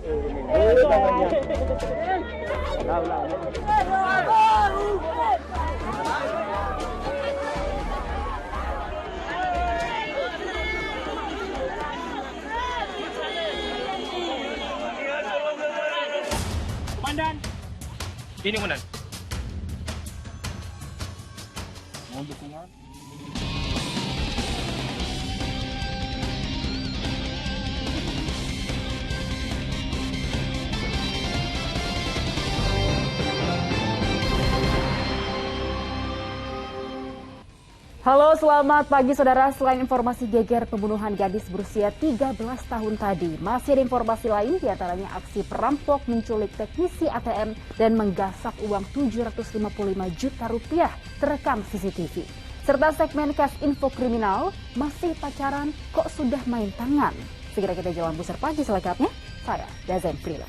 Komandan. Ini komandan. Mohon dukungan. Halo, selamat pagi saudara. Selain informasi geger pembunuhan gadis berusia 13 tahun tadi, masih ada informasi lain, diantaranya aksi perampok menculik teknisi ATM dan menggasak uang 755 juta rupiah terekam CCTV. Serta segmen Kas Info Kriminal, masih pacaran kok sudah main tangan. Segera kita jalan Buser Pagi selengkapnya. Saya Dazen Prila.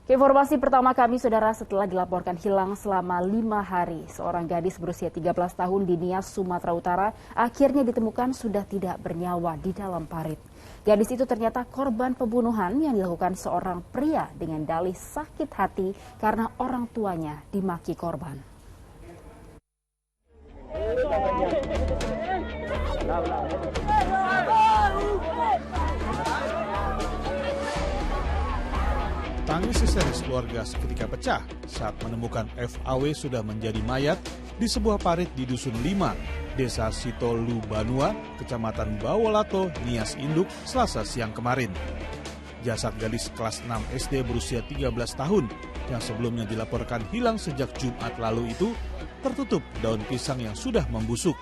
Informasi pertama kami, saudara, setelah dilaporkan hilang selama 5 hari, seorang gadis berusia 13 tahun di Nias, Sumatera Utara, akhirnya ditemukan sudah tidak bernyawa di dalam parit. Gadis itu ternyata korban pembunuhan yang dilakukan seorang pria dengan dalih sakit hati karena orang tuanya dimaki korban. Tangis histeris keluarga seketika pecah saat menemukan FAW sudah menjadi mayat di sebuah parit di Dusun 5, Desa Sitolu Banua, Kecamatan Bawolato, Nias Induk, Selasa siang kemarin. Jasad gadis kelas 6 SD berusia 13 tahun yang sebelumnya dilaporkan hilang sejak Jumat lalu itu tertutup daun pisang yang sudah membusuk.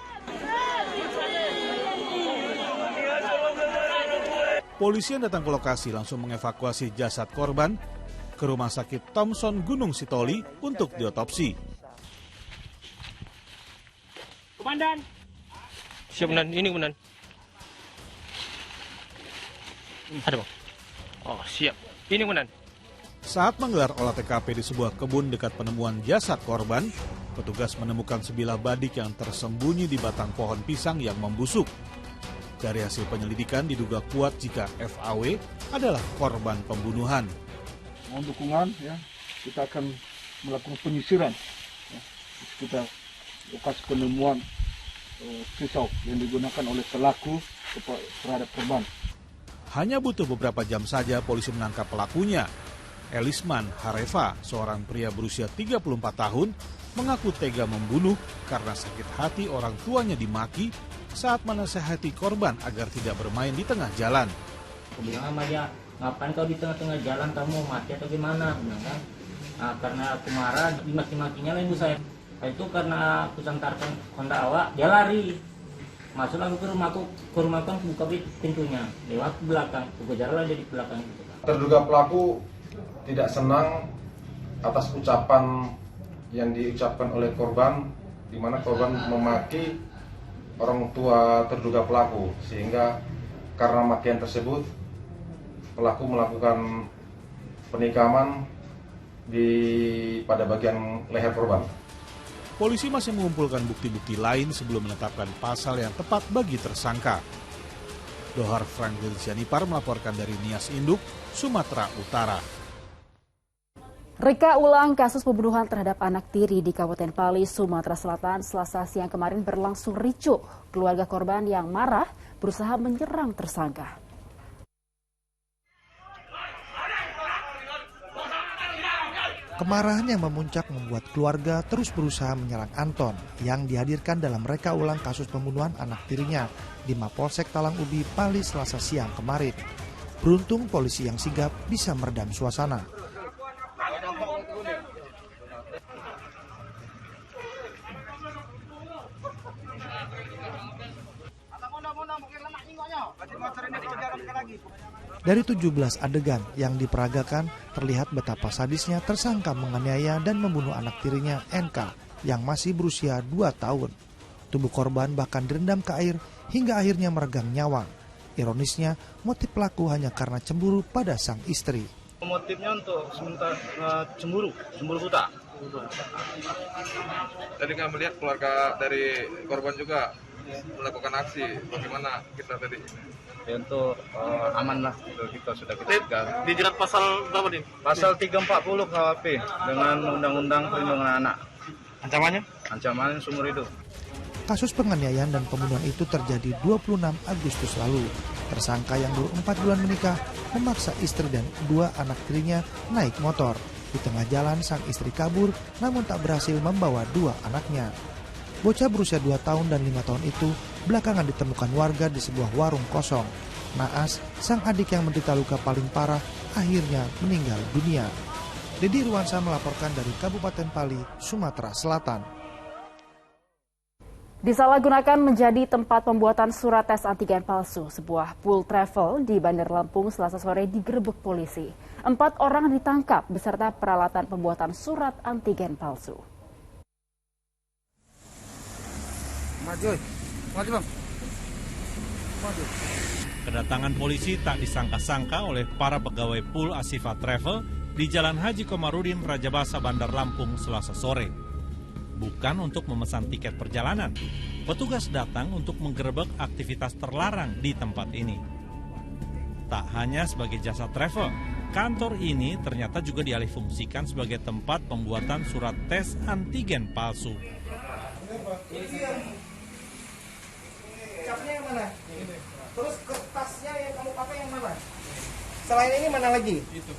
Polisi yang datang ke lokasi langsung mengevakuasi jasad korban ke Rumah Sakit Thomson Gunung Sitoli untuk diotopsi. Komandan. Siap komandan, ini komandan. Ada bang. Oh siap, ini komandan. Saat menggelar olah TKP di sebuah kebun dekat penemuan jasad korban, petugas menemukan sebilah badik yang tersembunyi di batang pohon pisang yang membusuk. Dari hasil penyelidikan diduga kuat jika FAW adalah korban pembunuhan. Mohon dukungan, ya. Kita akan melakukan penyisiran, ya, di sekitar lokasi penemuan pisau yang digunakan oleh pelaku terhadap korban. Hanya butuh beberapa jam saja polisi menangkap pelakunya. Elisman Hareva, seorang pria berusia 34 tahun, mengaku tega membunuh karena sakit hati orang tuanya dimaki saat menasehati korban agar tidak bermain di tengah jalan. Aku bilang sama dia, ngapain kau di tengah-tengah jalan, kamu mati atau gimana? Kan? Nah, karena aku marah, dimaki-makinya lah ibu saya. Itu karena aku santarkan Honda awak, dia lari. Masuk aku ke rumahku kan buka pintunya, lewat belakang, aku kejar lah dia di belakang. Terduga pelaku tidak senang atas ucapan yang diucapkan oleh korban, di mana korban memaki orang tua terduga pelaku, sehingga karena makian tersebut pelaku melakukan penikaman pada bagian leher korban. Polisi masih mengumpulkan bukti-bukti lain sebelum menetapkan pasal yang tepat bagi tersangka. Dohar Franklin Sianipar melaporkan dari Nias Induk, Sumatera Utara. Reka ulang kasus pembunuhan terhadap anak tiri di Kabupaten Pali, Sumatera Selatan, Selasa siang kemarin berlangsung ricuh. Keluarga korban yang marah berusaha menyerang tersangka. Kemarahan yang memuncak membuat keluarga terus berusaha menyerang Anton yang dihadirkan dalam reka ulang kasus pembunuhan anak tirinya di Mapolsek Talang Ubi, Pali, Selasa siang kemarin. Beruntung polisi yang sigap bisa meredam suasana. Dari 17 adegan yang diperagakan, terlihat betapa sadisnya tersangka menganiaya dan membunuh anak tirinya NK yang masih berusia 2 tahun. Tubuh korban bahkan direndam ke air hingga akhirnya meregang nyawa. Ironisnya, motif pelaku hanya karena cemburu pada sang istri. Motifnya untuk sementara cemburu buta. Tadi nggak melihat keluarga dari korban juga melakukan aksi. Bagaimana kita tadi? Ya, untuk aman lah, kita sudah kita Dijerat pasal berapa nih? pasal 340 KUHP dengan Undang-Undang Perlindungan Anak. Ancamannya? Ancaman seumur hidup. Kasus penganiayaan dan pembunuhan itu terjadi 26 Agustus lalu. Tersangka yang baru 4 bulan menikah memaksa istri dan 2 anak tirinya naik motor. Di tengah jalan sang istri kabur namun tak berhasil membawa 2 anaknya. Bocah berusia 2 tahun dan 5 tahun itu belakangan ditemukan warga di sebuah warung kosong. Naas, sang adik yang menderita luka paling parah, akhirnya meninggal dunia. Dedi Irwansyah melaporkan dari Kabupaten Pali, Sumatera Selatan. Disalahgunakan menjadi tempat pembuatan surat tes antigen palsu. Sebuah pool travel di Bandar Lampung Selasa sore digerebek polisi. 4 orang ditangkap beserta peralatan pembuatan surat antigen palsu. Maju bang. Kedatangan polisi tak disangka-sangka oleh para pegawai pool Asifa Travel di Jalan Haji Komarudin, Rajabasa, Bandar Lampung, Selasa sore. Bukan untuk memesan tiket perjalanan, petugas datang untuk menggerebek aktivitas terlarang di tempat ini. Tak hanya sebagai jasa travel, kantor ini ternyata juga dialihfungsikan sebagai tempat pembuatan surat tes antigen palsu. Capnya yang mana? Terus kertasnya yang kamu pakai yang mana? Selain ini mana lagi? Itu.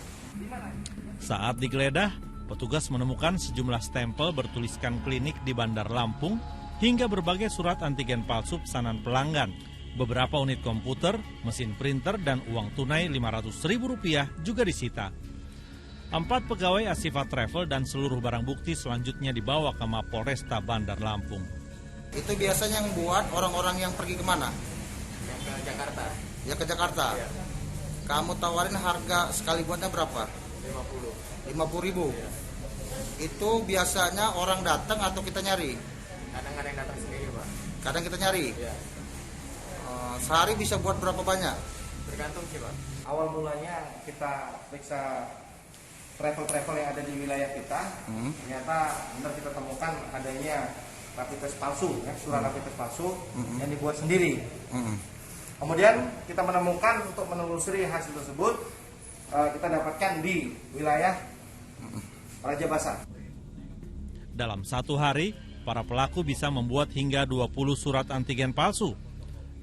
Saat digeledah, petugas menemukan sejumlah stempel bertuliskan klinik di Bandar Lampung hingga berbagai surat antigen palsu pesanan pelanggan. Beberapa unit komputer, mesin printer, dan uang tunai Rp500.000 juga disita. 4 pegawai Asifa Travel dan seluruh barang bukti selanjutnya dibawa ke Mapolresta Bandar Lampung. Itu biasanya yang buat orang-orang yang pergi kemana? Yang ke Jakarta. Ya ke Jakarta. Ya. Kamu tawarin harga sekali buatnya berapa? 50.000. Itu biasanya orang datang atau kita nyari? Kadang ada yang datang sendiri, Pak. Kadang kita nyari? Ya. Sehari bisa buat berapa banyak? Tergantung sih, Pak. Awal mulanya kita periksa travel-travel yang ada di wilayah kita. Ternyata benar kita temukan adanya rapid test palsu, ya, surat rapid test palsu yang dibuat sendiri. Kemudian kita menemukan untuk menelusuri hasil tersebut, kita dapatkan di wilayah Rajabasa. Dalam satu hari, para pelaku bisa membuat hingga 20 surat antigen palsu.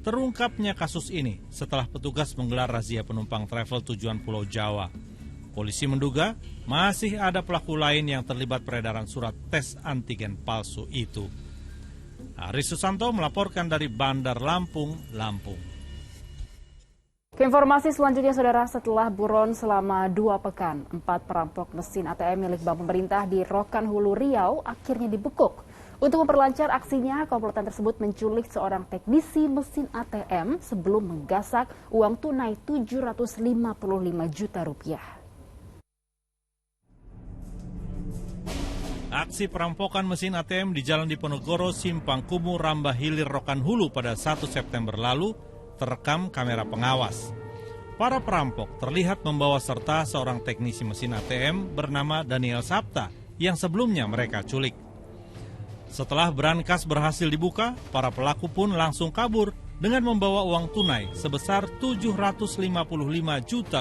Terungkapnya kasus ini setelah petugas menggelar razia penumpang travel tujuan Pulau Jawa. Polisi menduga masih ada pelaku lain yang terlibat peredaran surat tes antigen palsu itu. Aris Susanto melaporkan dari Bandar Lampung, Lampung. Keinformasi selanjutnya, Saudara, setelah buron selama 2 pekan, 4 perampok mesin ATM milik bank pemerintah di Rokan Hulu, Riau akhirnya dibekuk. Untuk memperlancar aksinya, komplotan tersebut menculik seorang teknisi mesin ATM sebelum menggasak uang tunai Rp755 juta. Aksi perampokan mesin ATM di Jalan Diponegoro, Simpang Kumu, Rambah Hilir, Rokan Hulu pada 1 September lalu terekam kamera pengawas. Para perampok terlihat membawa serta seorang teknisi mesin ATM bernama Daniel Sapta yang sebelumnya mereka culik. Setelah brankas berhasil dibuka, para pelaku pun langsung kabur dengan membawa uang tunai sebesar Rp755 juta.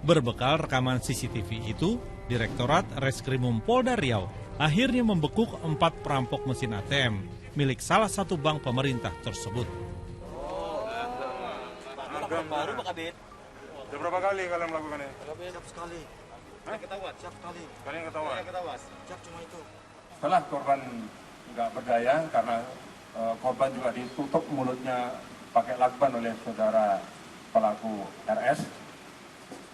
Berbekal rekaman CCTV itu, Direktorat Reskrimum Polda Riau akhirnya membekuk 4 perampok mesin ATM milik salah satu bank pemerintah tersebut. Baru Pak Kabit. Sudah berapa kali kalian melakukan ini? Siap sekali. Ketahuan, siap sekali. Kalian ketahuan? Ketahuan. Siap cuma itu. Setelah korban nggak berdaya karena korban juga ditutup mulutnya pakai lakban oleh saudara pelaku RS.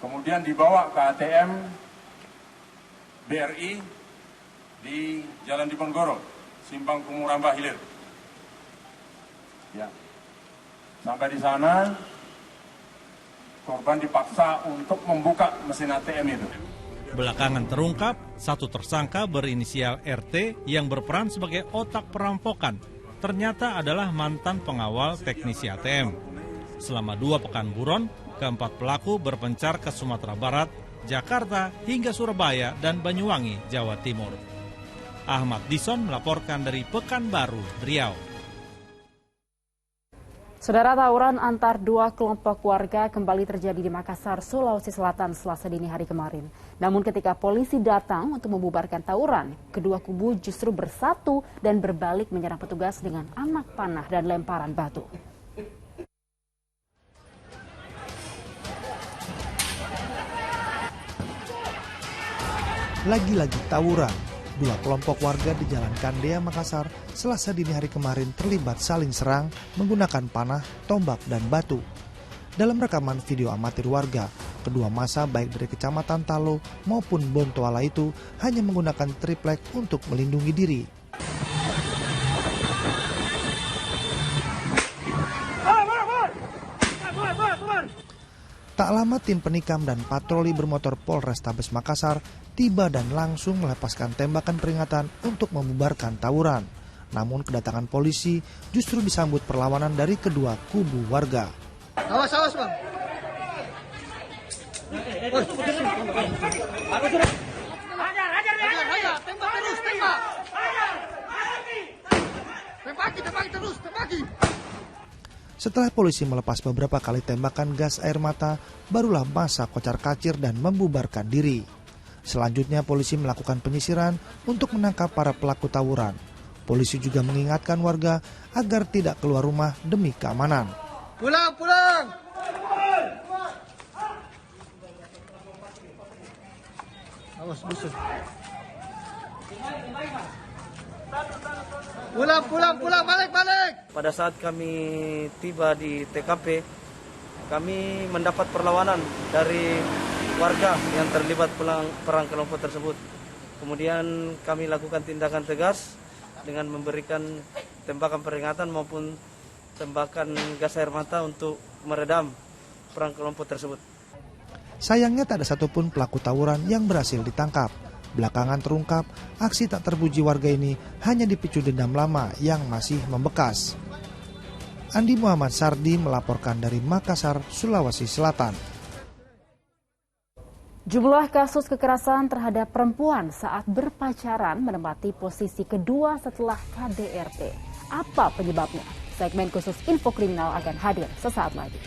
Kemudian dibawa ke ATM BRI di Jalan Diponegoro, Simpang Kumu, Rambah Hilir. Ya. Sampai di sana korban dipaksa untuk membuka mesin ATM itu. Belakangan terungkap, satu tersangka berinisial RT yang berperan sebagai otak perampokan ternyata adalah mantan pengawal teknisi ATM. Selama 2 pekan buron, keempat pelaku berpencar ke Sumatera Barat Jakarta hingga Surabaya dan Banyuwangi, Jawa Timur. Ahmad Dison melaporkan dari Pekanbaru, Riau. Saudara, tawuran antar dua kelompok warga kembali terjadi di Makassar, Sulawesi Selatan Selasa dini hari kemarin. Namun ketika polisi datang untuk membubarkan tawuran, kedua kubu justru bersatu dan berbalik menyerang petugas dengan anak panah dan lemparan batu. Lagi-lagi tawuran, dua kelompok warga di Jalan Kandea, Makassar, Selasa dini hari kemarin terlibat saling serang menggunakan panah, tombak, dan batu. Dalam rekaman video amatir warga, kedua massa baik dari Kecamatan Talo maupun Bontoala itu hanya menggunakan triplek untuk melindungi diri. Tak lama tim penikam dan patroli bermotor Polrestabes Makassar tiba dan langsung melepaskan tembakan peringatan untuk membubarkan tawuran. Namun kedatangan polisi justru disambut perlawanan dari kedua kubu warga. Awas, awas, Bang. Hajar, tembak terus, tembak. Tembaki terus, tembaki. Setelah polisi melepas beberapa kali tembakan gas air mata, barulah massa kocar-kacir dan membubarkan diri. Selanjutnya polisi melakukan penyisiran untuk menangkap para pelaku tawuran. Polisi juga mengingatkan warga agar tidak keluar rumah demi keamanan. Pulang, pulang. Awas, busuk. Pulang, balik. Pada saat kami tiba di TKP, kami mendapat perlawanan dari warga yang terlibat perang kelompok tersebut. Kemudian kami lakukan tindakan tegas dengan memberikan tembakan peringatan maupun tembakan gas air mata untuk meredam perang kelompok tersebut. Sayangnya tak ada satupun pelaku tawuran yang berhasil ditangkap. Belakangan terungkap, aksi tak terpuji warga ini hanya dipicu dendam lama yang masih membekas. Andi Muhammad Sardi melaporkan dari Makassar, Sulawesi Selatan. Jumlah kasus kekerasan terhadap perempuan saat berpacaran menempati posisi kedua setelah KDRT. Apa penyebabnya? Segmen khusus Info Kriminal akan hadir sesaat lagi.